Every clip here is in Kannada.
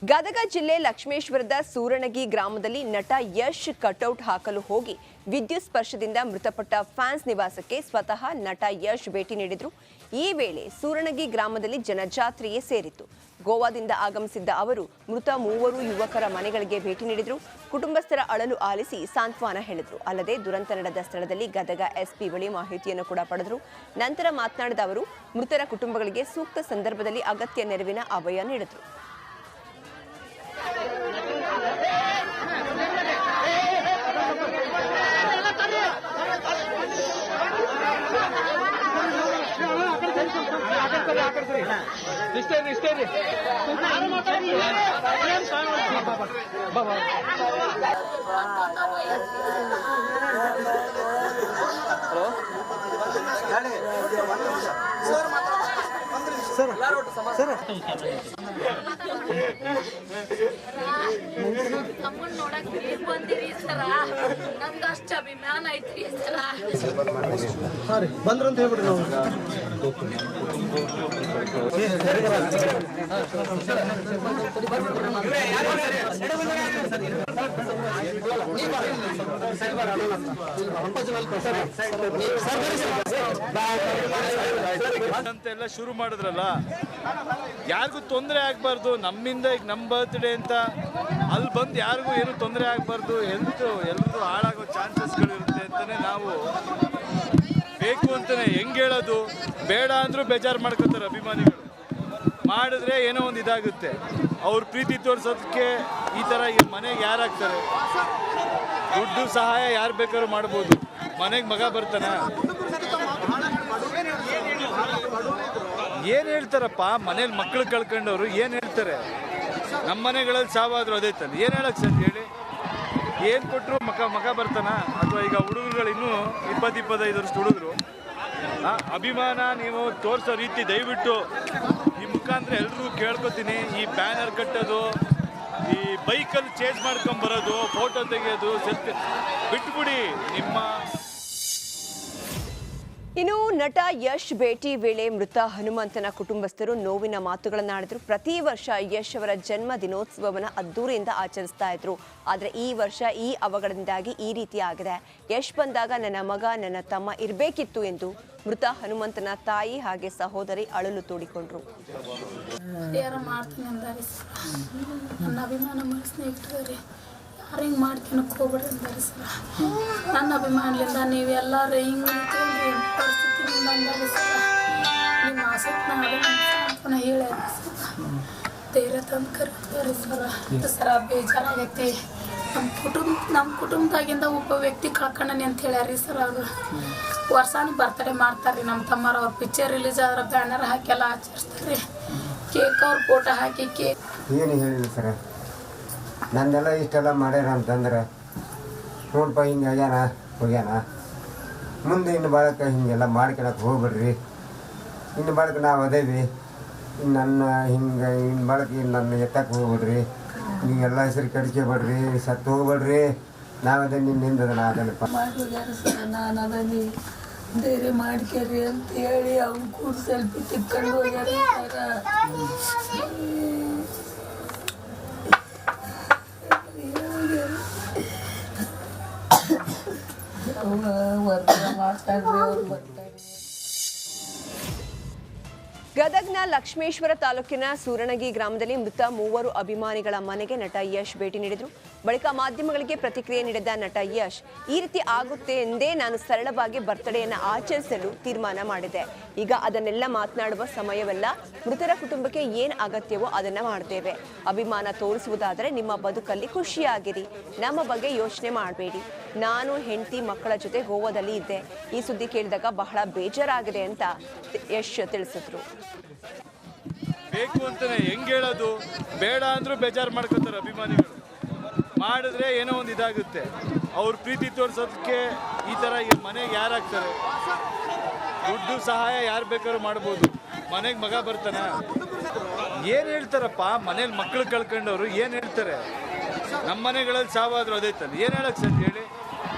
ಗದಗ ಜಿಲ್ಲೆ ಲಕ್ಷ್ಮೇಶ್ವರದ ಸೂರಣಗಿ ಗ್ರಾಮದಲ್ಲಿ ನಟ ಯಶ್ ಕಟೌಟ್ ಹಾಕಲು ಹೋಗಿ ವಿದ್ಯುತ್ ಸ್ಪರ್ಶದಿಂದ ಮೃತಪಟ್ಟ ಫ್ಯಾನ್ಸ್ ನಿವಾಸಕ್ಕೆ ಸ್ವತಃ ನಟ ಯಶ್ ಭೇಟಿ ನೀಡಿದ್ರು. ಈ ವೇಳೆ ಸೂರಣಗಿ ಗ್ರಾಮದಲ್ಲಿ ಜನಜಾತ್ರೆಯೇ ಸೇರಿತ್ತು. ಗೋವಾದಿಂದ ಆಗಮಿಸಿದ್ದ ಅವರು ಮೃತ ಮೂವರು ಯುವಕರ ಮನೆಗಳಿಗೆ ಭೇಟಿ ನೀಡಿದ್ರು. ಕುಟುಂಬಸ್ಥರ ಅಳಲು ಆಲಿಸಿ ಸಾಂತ್ವನ ಹೇಳಿದ್ರು. ಅಲ್ಲದೆ ದುರಂತ ನಡೆದ ಸ್ಥಳದಲ್ಲಿ ಗದಗ ಎಸ್ಪಿ ಬಳಿ ಮಾಹಿತಿಯನ್ನು ಕೂಡ ಪಡೆದರು. ನಂತರ ಮಾತನಾಡಿದ ಅವರು ಮೃತರ ಕುಟುಂಬಗಳಿಗೆ ಸೂಕ್ತ ಸಂದರ್ಭದಲ್ಲಿ ಅಗತ್ಯ ನೆರವಿನ ಅಭಯ ನೀಡಿದರು. ನಮ್ಮನ್ನ ನೋಡಕ್ ನೀವ್ ಬಂದಿರಿ ಸರ, ನಮ್ದಷ್ಟು ಅಭಿಮಾನ ಐತ್ರಿ ಸರ. ಬಂದ್ರಂತ ಹೇಳ್ಬಿಡ್ರಿ ನಾವು. ಅಂತೆಲ್ಲ ಶುರು ಮಾಡಿದ್ರಲ್ಲ, ಯಾರಿಗೂ ತೊಂದರೆ ಆಗ್ಬಾರ್ದು, ನಮ್ಮಿಂದ ಈಗ ನಮ್ಮ ಬರ್ತ್ಡೇ ಅಂತ ಅಲ್ಲಿ ಬಂದು ಯಾರಿಗೂ ಏನು ತೊಂದರೆ ಆಗ್ಬಾರ್ದು, ಎಲ್ರಿಗೂ ಹಾಳಾಗೋ ಚಾನ್ಸಸ್ಗಳಿರುತ್ತೆ ಅಂತಾನೆ ನಾವು ಬೇಕು ಅಂತಾನೆ ಹೆಂಗೆ ಹೇಳೋದು. ಬೇಡ ಅಂದ್ರೂ ಬೇಜಾರು ಮಾಡ್ಕೊತಾರೆ ಅಭಿಮಾನಿಗಳು. ಮಾಡಿದ್ರೆ ಏನೋ ಒಂದು ಇದಾಗುತ್ತೆ. ಅವ್ರ ಪ್ರೀತಿ ತೋರಿಸೋದಕ್ಕೆ ಈ ಥರ ಮನೆಗೆ ಯಾರಾಗ್ತಾರೆ? ದುಡ್ಡು ಸಹಾಯ ಯಾರು ಬೇಕಾದ್ರೂ ಮಾಡ್ಬೋದು. ಮನೆಗೆ ಮಗ ಬರ್ತಾನೆ, ಏನು ಹೇಳ್ತಾರಪ್ಪ? ಮನೇಲಿ ಮಕ್ಕಳು ಕಳ್ಕೊಂಡವ್ರು ಏನು ಹೇಳ್ತಾರೆ? ನಮ್ಮ ಮನೆಗಳಲ್ಲಿ ಸಾವಾದ್ರು ಅದೇ ತಾನೆ, ಏನು ಹೇಳಕ್ಕೆ ಸರ್ ಹೇಳಿ? ಏನು ಕೊಟ್ಟರು ಮಗ ಬರ್ತಾನ? ಅಥವಾ ಈಗ ಹುಡುಗರುಗಳು ಇನ್ನೂ 20-25 ವರ್ಷದ ಹುಡುಗರು ಅಭಿಮಾನ ನೀವು ತೋರಿಸೋ ರೀತಿ ದಯವಿಟ್ಟು ಈ ಮುಖಾಂತರ ಎಲ್ರಿಗೂ ಕೇಳ್ಕೊತೀನಿ. ಈ ಬ್ಯಾನರ್ ಕಟ್ಟೋದು, ಈ ಬೈಕಲ್ಲಿ ಚೇಂಜ್ ಮಾಡ್ಕೊಂಬರೋದು, ಫೋಟೋ ತೆಗೆಯೋದು, ಸೆಲ್ಫಿ ಬಿಟ್ಬಿಡಿ ನಿಮ್ಮ. ಇನ್ನು ನಟ ಯಶ್ ಭೇಟಿ ವೇಳೆ ಮೃತ ಹನುಮಂತನ ಕುಟುಂಬಸ್ಥರು ನೋವಿನ ಮಾತುಗಳನ್ನಾಡಿದ್ರು. ಪ್ರತಿ ವರ್ಷ ಯಶ್ ಅವರ ಜನ್ಮ ದಿನೋತ್ಸವವನ್ನು ಅದ್ದೂರಿಯಿಂದ ಆಚರಿಸ್ತಾ ಇದ್ರು. ಆದರೆ ಈ ವರ್ಷ ಈ ಅವಘಡದಿಂದಾಗಿ ಈ ರೀತಿ ಆಗಿದೆ. ಯಶ್ ಬಂದಾಗ ನನ್ನ ಮಗ, ನನ್ನ ತಮ್ಮ ಇರಬೇಕಿತ್ತು ಎಂದು ಮೃತ ಹನುಮಂತನ ತಾಯಿ ಹಾಗೆ ಸಹೋದರಿ ಅಳಲು ತೋಡಿಕೊಂಡ್ರು. ನನ್ನ ಅಭಿಮಾನ ಮನಸ್ಸನ್ನ ಇಟ್ಟರೆ ಯಾರು ಹಿಂಗೆ ಮಾಡ್ಕೊಳಕ್ಕೆ ಹೋಗ್ಬೇಡ್ರಿ ಅಂದಾರೆ ಸರ. ನನ್ನ ಅಭಿಮಾನದಿಂದ ನೀವೆಲ್ಲರೂ ಹಿಂಗೆ ಪರಿಸ್ಥಿತಿಯಿಂದ ಅಂದಾರೆ ಸರ. ನಿಮ್ಮ ಆಸಕ್ತಿನ ಹೇಳ್ಯಾರ ಸರ. ಧೈರ್ಯ ತಂದು ಕರೀತಾರೆ ಸರ. ಬೇಜಾರಾಗೈತಿ. ನಮ್ಮ ಕುಟುಂಬದಾಗಿಂದ ಒಬ್ಬ ವ್ಯಕ್ತಿ ಕಳ್ಕೊಂಡನಿ ಅಂತ ಹೇಳ್ಯಾರಿ ಸರ್. ಅವರು ವರ್ಷಾನು ಬರ್ತಡೇ ಮಾಡ್ತಾರೆ ನಮ್ಮ ತಮ್ಮರ. ಅವ್ರ ಪಿಕ್ಚರ್ ರಿಲೀಸ್ ಆದ್ರೆ ಬ್ಯಾನರ್ ಹಾಕಿ ಎಲ್ಲ ಆಚರಿಸ್ತಾರೆ. ಕೇಕ್ ಅವ್ರ ಫೋಟೋ ಹಾಕಿ ಕೇಕ್ ಏನು ಹೇಳಿಲ್ಲ ಸರ. ನಂದೆಲ್ಲ ಇಷ್ಟೆಲ್ಲ ಮಾಡ್ಯಾರ ಅಂತಂದ್ರೆ ನೋಡಪ್ಪ, ಹಿಂಗೆ ಹೋಗ್ಯಾನ ಮುಂದೆ ಇನ್ನು ಬಾಳಕ್ಕೆ ಹಿಂಗೆಲ್ಲ ಮಾಡ್ಕೊಳಕ್ಕೆ ಹೋಗ್ಬೇಡ್ರಿ. ಇನ್ನು ಬಾಳಕ್ಕೆ ನಾವು ಅದೇವಿ. ನನ್ನ ಹಿಂಗೆ ಇನ್ನು ಬಾಳಕ್ಕೆ ನನ್ನ ಎತ್ತಕ್ಕೆ ಹೋಗ್ಬೇಡ್ರಿ. ನೀವೆಲ್ಲ ಹೆಸರು ಕಡಿಸ್ಕೊಬೇಡ್ರಿ, ಸತ್ತು ಹೋಗ್ಬೇಡ್ರಿ. ನಾವದೇ ನಿನ್ನಿಂದ ಅದನ್ನಪ್ಪ ನಾನು ಅದನ್ನು ಧೈರ್ಯ ಮಾಡ್ಕೇರಿ ಅಂತ ಹೇಳಿ ಅವ್ನು ಕೂಡ ಸೆಲ್ಫಿ ತಿಕ್ಕೊಂಡು ಹೋಗ್ಯಾರ. ಗದಗ್ನ ಲಕ್ಷ್ಮೇಶ್ವರ ತಾಲೂಕಿನ ಸೂರಣಗಿ ಗ್ರಾಮದಲ್ಲಿ ಮೃತ ಮೂವರು ಅಭಿಮಾನಿಗಳ ಮನೆಗೆ ನಟ ಯಶ್ ಭೇಟಿ ನೀಡಿದ್ರು. ಬಳಿಕ ಮಾಧ್ಯಮಗಳಿಗೆ ಪ್ರತಿಕ್ರಿಯೆ ನೀಡಿದ ನಟ ಯಶ್, ಈ ರೀತಿ ಆಗುತ್ತೆ ಎಂದೇ ನಾನು ಸರಳವಾಗಿ ಬರ್ತ್ಡೇಯನ್ನು ಆಚರಿಸಲು ತೀರ್ಮಾನ ಮಾಡಿದೆ. ಈಗ ಅದನ್ನೆಲ್ಲ ಮಾತನಾಡುವ ಸಮಯವಲ್ಲ. ಮೃತರ ಕುಟುಂಬಕ್ಕೆ ಏನು ಅಗತ್ಯವೋ ಅದನ್ನ ಮಾಡ್ತೇವೆ. ಅಭಿಮಾನ ತೋರಿಸುವುದಾದರೆ ನಿಮ್ಮ ಬದುಕಲ್ಲಿ ಖುಷಿಯಾಗಿರಿ, ನಮ್ಮ ಬಗ್ಗೆ ಯೋಚನೆ ಮಾಡಬೇಡಿ. ನಾನು ಹೆಂಡತಿ ಮಕ್ಕಳ ಜೊತೆ ಗೋವಾದಲ್ಲಿ ಇದ್ದೆ. ಈ ಸುದ್ದಿ ಕೇಳಿದಾಗ ಬಹಳ ಬೇಜಾರಾಗಿದೆ ಅಂತ ಯಶ್ ತಿಳಿಸಿದ್ರು. ಬೇಕು ಅಂತಾನೆ ಹೆಂಗೆ ಹೇಳೋದು? ಬೇಡ ಅಂದ್ರೂ ಬೇಜಾರು ಮಾಡ್ಕೊತಾರೆ ಅಭಿಮಾನಿಗಳು. ಮಾಡಿದ್ರೆ ಏನೋ ಒಂದು ಇದಾಗುತ್ತೆ. ಅವ್ರ ಪ್ರೀತಿ ತೋರಿಸೋದಕ್ಕೆ ಈ ಥರ ಮನೆಗೆ ಯಾರಾಗ್ತಾರೆ? ದುಡ್ಡು ಸಹಾಯ ಯಾರು ಬೇಕಾದ್ರೂ ಮಾಡ್ಬೋದು. ಮನೆಗೆ ಮಗ ಬರ್ತಾನೆ, ಏನು ಹೇಳ್ತಾರಪ್ಪ? ಮನೇಲಿ ಮಕ್ಕಳು ಕಳ್ಕೊಂಡವ್ರು ಏನು ಹೇಳ್ತಾರೆ? ನಮ್ಮ ಮನೆಗಳಲ್ಲಿ ಸಾವಾದ್ರು ಅದೇ ತಾನೆ, ಏನು ಹೇಳಕ್ಕೆ ಸರ್ ಹೇಳಿ?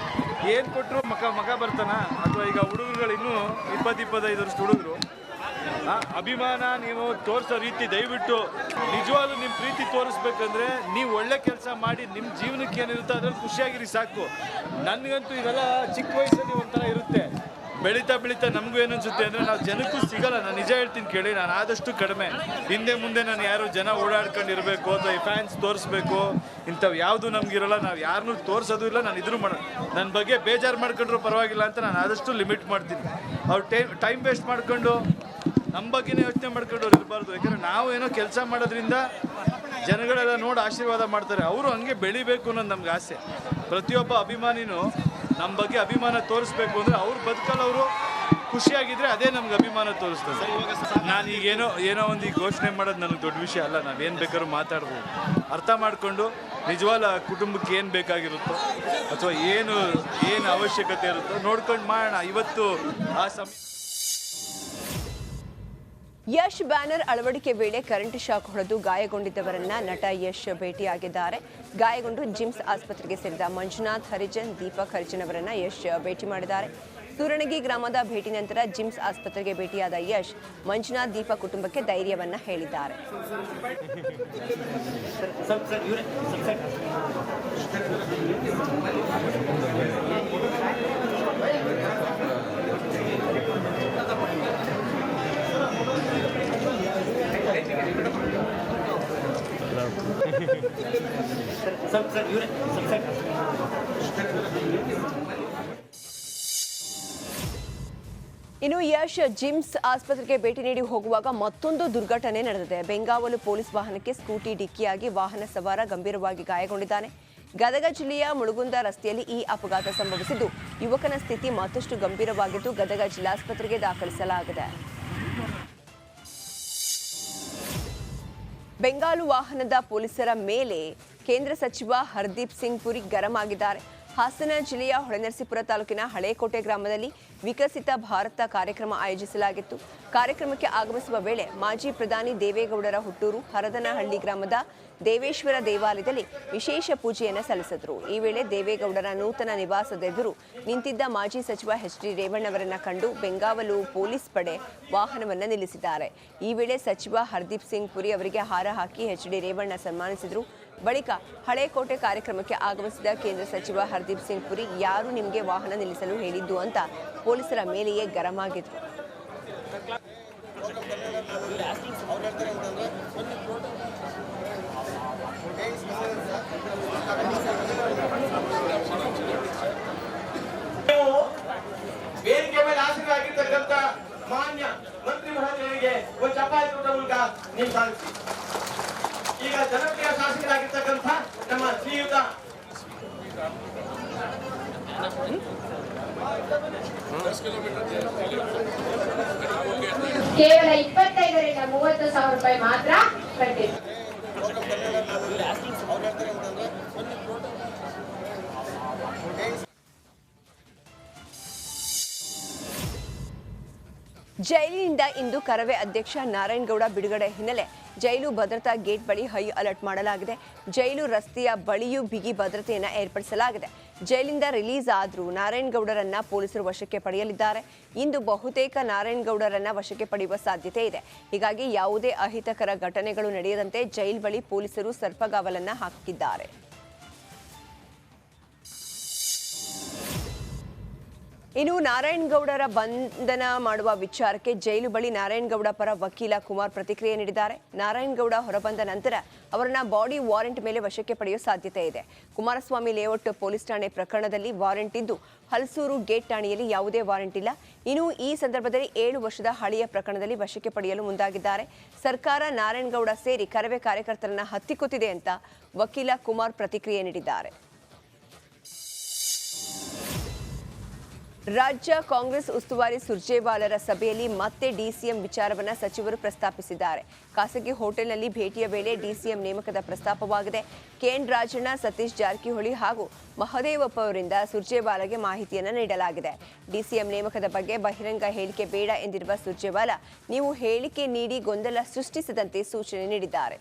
ಏನು ಕೊಟ್ಟರು ಮಗ ಬರ್ತಾನ? ಅಥವಾ ಈಗ ಹುಡುಗರುಗಳು ಇನ್ನೂ 20-25 ವರ್ಷದ ಹುಡುಗರು ಅಭಿಮಾನ ನೀವು ತೋರಿಸೋ ರೀತಿ ದಯವಿಟ್ಟು ನಿಜವಾಗ್ಲೂ ನಿಮ್ಮ ಪ್ರೀತಿ ತೋರಿಸ್ಬೇಕಂದ್ರೆ ನೀವು ಒಳ್ಳೆ ಕೆಲಸ ಮಾಡಿ ನಿಮ್ಮ ಜೀವನಕ್ಕೆ ಏನಿರುತ್ತೋ ಅದ್ರಲ್ಲಿ ಖುಷಿಯಾಗಿರಿ ಸಾಕು. ನನಗಂತೂ ಇದೆಲ್ಲ ಚಿಕ್ಕ ವಯಸ್ಸಲ್ಲಿ ಒಂಥರ ಇರುತ್ತೆ. ಬೆಳೀತಾ ಬೆಳೀತಾ ನಮಗೂ ಏನು ಅನ್ಸುತ್ತೆ ಅಂದರೆ ನಾವು ಜನಕ್ಕೂ ಸಿಗಲ್ಲ. ನಾನು ನಿಜ ಹೇಳ್ತೀನಿ ಕೇಳಿ, ನಾನು ಆದಷ್ಟು ಕಡಿಮೆ ಹಿಂದೆ ಮುಂದೆ ನಾನು ಯಾರು ಜನ ಓಡಾಡ್ಕೊಂಡಿರಬೇಕು ಅಥವಾ ಈ ಫ್ಯಾನ್ಸ್ ತೋರಿಸ್ಬೇಕು ಇಂಥವು ಯಾವುದು ನಮಗಿರಲ್ಲ. ನಾವು ಯಾರನ್ನೂ ತೋರಿಸೋದು ಇಲ್ಲ. ನಾನು ಇದ್ರೂ ನನ್ನ ಬಗ್ಗೆ ಬೇಜಾರು ಮಾಡ್ಕೊಂಡ್ರೂ ಪರವಾಗಿಲ್ಲ ಅಂತ ನಾನು ಆದಷ್ಟು ಲಿಮಿಟ್ ಮಾಡ್ತೀನಿ. ಅವ್ರು ಟೈಮ್ ವೇಸ್ಟ್ ಮಾಡ್ಕೊಂಡು ನಮ್ಮ ಬಗ್ಗೆನೇ ಯೋಚನೆ ಮಾಡ್ಕೊಂಡವ್ರು ಇರಬಾರ್ದು. ಯಾಕಂದರೆ ನಾವು ಏನೋ ಕೆಲಸ ಮಾಡೋದ್ರಿಂದ ಜನಗಳೆಲ್ಲ ನೋಡಿ ಆಶೀರ್ವಾದ ಮಾಡ್ತಾರೆ. ಅವರು ಹಂಗೆ ಬೆಳಿಬೇಕು ಅನ್ನೋದು ನಮ್ಗೆ ಆಸೆ. ಪ್ರತಿಯೊಬ್ಬ ಅಭಿಮಾನಿನೂ ನಮ್ಮ ಬಗ್ಗೆ ಅಭಿಮಾನ ತೋರಿಸ್ಬೇಕು ಅಂದರೆ ಅವ್ರ ಬದುಕಲ್ಲಿ ಅವರು ಖುಷಿಯಾಗಿದ್ದರೆ ಅದೇ ನಮ್ಗೆ ಅಭಿಮಾನ ತೋರಿಸ್ತದೆ. ನಾನು ಏನೋ ಒಂದು ಈಗ ಘೋಷಣೆ ಮಾಡೋದು ನನಗೆ ದೊಡ್ಡ ವಿಷಯ ಅಲ್ಲ. ನಾವೇನು ಬೇಕಾದ್ರೂ ಮಾತಾಡ್ಬೋದು. ಅರ್ಥ ಮಾಡಿಕೊಂಡು ನಿಜವಾದ ಕುಟುಂಬಕ್ಕೆ ಏನು ಬೇಕಾಗಿರುತ್ತೋ ಅಥವಾ ಏನು ಅವಶ್ಯಕತೆ ಇರುತ್ತೋ ನೋಡ್ಕೊಂಡು ಮಾಡೋಣ. ಇವತ್ತು ಆ ಯಶ್ ಬ್ಯಾನರ್ ಅಳವಡಿಕೆ ವೇಳೆ ಕರೆಂಟ್ ಶಾಕ್ ಹೊಡೆದು ಗಾಯಗೊಂಡಿದ್ದವರನ್ನ ನಟ ಯಶ್ ಭೇಟಿಯಾಗಿದ್ದಾರೆ. ಗಾಯಗೊಂಡು ಜಿಮ್ಸ್ ಆಸ್ಪತ್ರೆಗೆ ಸೇರಿದ ಮಂಜುನಾಥ್ ಹರಿಜನ್, ದೀಪಕ್ ಹರಿಜನ್ ಅವರನ್ನ ಯಶ್ ಭೇಟಿ ಮಾಡಿದ್ದಾರೆ. ಸೂರಣಗಿ ಗ್ರಾಮದ ಭೇಟಿ ನಂತರ ಜಿಮ್ಸ್ ಆಸ್ಪತ್ರೆಗೆ ಭೇಟಿಯಾದ ಯಶ್ ಮಂಜುನಾಥ್, ದೀಪಕ್ ಕುಟುಂಬಕ್ಕೆ ಧೈರ್ಯವನ್ನ ಹೇಳಿದ್ದಾರೆ. ಇನ್ನು ಯಶ್ ಜಿಮ್ಸ್ ಆಸ್ಪತ್ರೆಗೆ ಭೇಟಿ ನೀಡಿ ಹೋಗುವಾಗ ಮತ್ತೊಂದು ದುರ್ಘಟನೆ ನಡೆದಿದೆ. ಬೆಂಗಾವಲು ಪೊಲೀಸ್ ವಾಹನಕ್ಕೆ ಸ್ಕೂಟಿ ಡಿಕ್ಕಿಯಾಗಿ ವಾಹನ ಸವಾರ ಗಂಭೀರವಾಗಿ ಗಾಯಗೊಂಡಿದ್ದಾನೆ. ಗದಗ ಜಿಲ್ಲೆಯ ಮುಳುಗುಂದ ರಸ್ತೆಯಲ್ಲಿ ಈ ಅಪಘಾತ ಸಂಭವಿಸಿದ್ದು, ಯುವಕನ ಸ್ಥಿತಿ ಮತ್ತಷ್ಟು ಗಂಭೀರವಾಗಿದ್ದು ಗದಗ ಜಿಲ್ಲಾಸ್ಪತ್ರೆಗೆ ದಾಖಲಿಸಲಾಗಿದೆ. ಬೆಂಗಾಲು ವಾಹನದ ಪೊಲೀಸರ ಮೇಲೆ ಕೇಂದ್ರ ಸಚಿವ ಹರ್ದೀಪ್ ಸಿಂಗ್ ಪುರಿ ಗರಂ ಆಗಿದ್ದಾರೆ. ಹಾಸನ ಜಿಲ್ಲೆಯ ಹೊಳೆನರಸೀಪುರ ತಾಲೂಕಿನ ಹಳೇಕೋಟೆ ಗ್ರಾಮದಲ್ಲಿ ವಿಕಸಿತ ಭಾರತ ಕಾರ್ಯಕ್ರಮ ಆಯೋಜಿಸಲಾಗಿತ್ತು. ಕಾರ್ಯಕ್ರಮಕ್ಕೆ ಆಗಮಿಸುವ ವೇಳೆ ಮಾಜಿ ಪ್ರಧಾನಿ ದೇವೇಗೌಡರ ಹುಟ್ಟೂರು ಹರದನಹಳ್ಳಿ ಗ್ರಾಮದ ದೇವೇಶ್ವರ ದೇವಾಲಯದಲ್ಲಿ ವಿಶೇಷ ಪೂಜೆಯನ್ನು ಸಲ್ಲಿಸಿದರು. ಈ ವೇಳೆ ದೇವೇಗೌಡರ ನೂತನ ನಿವಾಸದ ಎದುರು ನಿಂತಿದ್ದ ಮಾಜಿ ಸಚಿವ ಎಚ್.ಡಿ. ರೇವಣ್ಣವರನ್ನ ಕಂಡು ಬೆಂಗಾವಲು ಪೊಲೀಸ್ ಪಡೆ ವಾಹನವನ್ನು ನಿಲ್ಲಿಸಿದ್ದಾರೆ. ಈ ವೇಳೆ ಸಚಿವ ಹರ್ದೀಪ್ ಸಿಂಗ್ ಪುರಿ ಅವರಿಗೆ ಹಾರ ಹಾಕಿ ಎಚ್.ಡಿ. ರೇವಣ್ಣ ಸನ್ಮಾನಿಸಿದರು. ಬಳಿಕ ಹಳೇಕೋಟೆ ಕಾರ್ಯಕ್ರಮಕ್ಕೆ ಆಗಮಿಸಿದ ಕೇಂದ್ರ ಸಚಿವ ಹರ್ದೀಪ್ ಸಿಂಗ್ ಪುರಿ, ಯಾರು ನಿಮಗೆ ವಾಹನ ನಿಲ್ಲಿಸಲು ಹೇಳಿದ್ದು ಅಂತ ಪೊಲೀಸರ ಮೇಲೆಯೇ ಗರಂ ಆಗಿದ್ರು. ವೇದಿಕೆ ಮೇಲೆ ಆಸೀನರಾಗಿರ್ತಕ್ಕಂಥ ಮಾನ್ಯ ಮಂತ್ರಿ ಮಹೋದಯರಿಗೆ ಒಂದು ಚಪ್ಪಾಳೆ ಕೊಟ್ಟ ಮೂಲಕ ನೀವು ಸಾಧಿಸಿ. ಈಗ ಜನಪ್ರಿಯ ಶಾಸಕರಾಗಿರ್ತಕ್ಕಂಥ ನಮ್ಮ ಶ್ರೀಯುತ ಕೇವಲ 25ರಿಂದ 30,000 ರೂಪಾಯಿ ಮಾತ್ರ ಕಟ್ಟಿದೆ. ಜೈಲಿನಿಂದ ಇಂದು ಕರವೇ ಅಧ್ಯಕ್ಷ ನಾರಾಯಣಗೌಡ ಬಿಡುಗಡೆ ಹಿನ್ನೆಲೆ ಜೈಲು ಭದ್ರತಾ ಗೇಟ್ ಬಳಿ ಹೈ ಅಲರ್ಟ್ ಮಾಡಲಾಗಿದೆ. ಜೈಲು ರಸ್ತೆಯ ಬಳಿಯೂ ಬಿಗಿ ಭದ್ರತೆಯನ್ನು ಏರ್ಪಡಿಸಲಾಗಿದೆ. ಜೈಲಿಂದ ರಿಲೀಸ್ ಆದರೂ ನಾರಾಯಣಗೌಡರನ್ನ ಪೊಲೀಸರು ವಶಕ್ಕೆ ಪಡೆಯಲಿದ್ದಾರೆ. ಇಂದು ಬಹುತೇಕ ನಾರಾಯಣಗೌಡರನ್ನ ವಶಕ್ಕೆ ಪಡೆಯುವ ಸಾಧ್ಯತೆ ಇದೆ. ಹೀಗಾಗಿ ಯಾವುದೇ ಅಹಿತಕರ ಘಟನೆಗಳು ನಡೆಯದಂತೆ ಜೈಲ್ ಬಳಿ ಪೊಲೀಸರು ಸರ್ಪಗಾವಲನ್ನ ಹಾಕಿದ್ದಾರೆ. ಇನ್ನು ನಾರಾಯಣಗೌಡರ ಬಂಧನ ಮಾಡುವ ವಿಚಾರಕ್ಕೆ ಜೈಲು ಬಳಿ ನಾರಾಯಣಗೌಡ ಪರ ವಕೀಲ ಕುಮಾರ್ ಪ್ರತಿಕ್ರಿಯೆ ನೀಡಿದ್ದಾರೆ. ನಾರಾಯಣಗೌಡ ಹೊರಬಂದ ನಂತರ ಅವರನ್ನ ಬಾಡಿ ವಾರೆಂಟ್ ಮೇಲೆ ವಶಕ್ಕೆ ಪಡೆಯುವ ಸಾಧ್ಯತೆ ಇದೆ. ಕುಮಾರಸ್ವಾಮಿ ಲೇಔಟ್ ಪೊಲೀಸ್ ಠಾಣೆ ಪ್ರಕರಣದಲ್ಲಿ ವಾರೆಂಟ್ ಇದ್ದು, ಹಲಸೂರು ಗೇಟ್ ಠಾಣೆಯಲ್ಲಿ ಯಾವುದೇ ವಾರೆಂಟ್ ಇಲ್ಲ. ಇನ್ನು ಈ ಸಂದರ್ಭದಲ್ಲಿ 7 ವರ್ಷದ ಹಳೆಯ ಪ್ರಕರಣದಲ್ಲಿ ವಶಕ್ಕೆ ಪಡೆಯಲು ಮುಂದಾಗಿದ್ದಾರೆ. ಸರ್ಕಾರ ನಾರಾಯಣಗೌಡ ಸೇರಿ ಕರವೇ ಕಾರ್ಯಕರ್ತರನ್ನ ಹತ್ತಿಕ್ಕುತ್ತಿದೆ ಅಂತ ವಕೀಲ ಕುಮಾರ್ ಪ್ರತಿಕ್ರಿಯೆ ನೀಡಿದ್ದಾರೆ. ರಾಜ್ಯ ಕಾಂಗ್ರೆಸ್ ಉಸ್ತುವಾರಿ ಸುರ್ಜೇವಾಲರ ಸಭೆಯಲ್ಲಿ ಮತ್ತೆ ಡಿಸಿಎಂ ವಿಚಾರವನ್ನ ಸಚಿವರು ಪ್ರಸ್ತಾಪಿಸಿದ್ದಾರೆ. ಖಾಸಗಿ ಹೋಟೆಲ್ನಲ್ಲಿ ಭೇಟಿಯ ವೇಳೆ ಡಿಸಿಎಂ ನೇಮಕದ ಪ್ರಸ್ತಾಪವಾಗಿದೆ. ಕೆಎನ್ ರಾಜಣ್ಣ, ಸತೀಶ್ ಜಾರಕಿಹೊಳಿ ಹಾಗೂ ಮಹದೇವಪ್ಪ ಅವರಿಂದ ಸುರ್ಜೇವಾಲಾಗೆ ಮಾಹಿತಿಯನ್ನು ನೀಡಲಾಗಿದೆ. ಡಿಸಿಎಂ ನೇಮಕದ ಬಗ್ಗೆ ಬಹಿರಂಗ ಹೇಳಿಕೆ ಬೇಡ ಎಂದಿರುವ ಸುರ್ಜೇವಾಲಾ, ನೀವು ಹೇಳಿಕೆ ನೀಡಿ ಗೊಂದಲ ಸೃಷ್ಟಿಸದಂತೆ ಸೂಚನೆ ನೀಡಿದ್ದಾರೆ.